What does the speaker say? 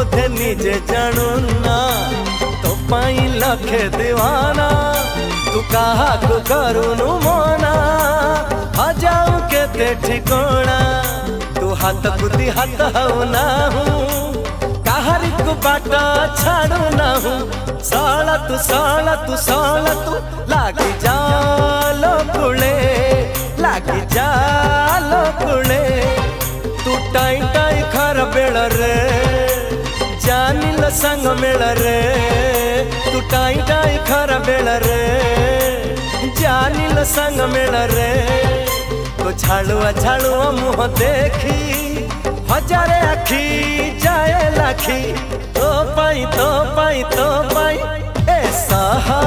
बोधे निजे जानू ना तो पाई लखे दीवाना तू कहा को करूनु मोना हजाऊ के ते ठिकोना तू हाथ कुदी हाथ हऊ ना हूँ कहारी को बाटा छाड़ू ना हूँ साला तू लागी जालो कुले लागी जालो कुले तू टाई टाई खर बेड़ रे जानिल संग मेल रे तू टाई टाई खर बेड़ रे जानिल संग मेल रे तो झाड़ुआ मुँह देखी हजारे आखी जाए लाखी तो पाई ए सहा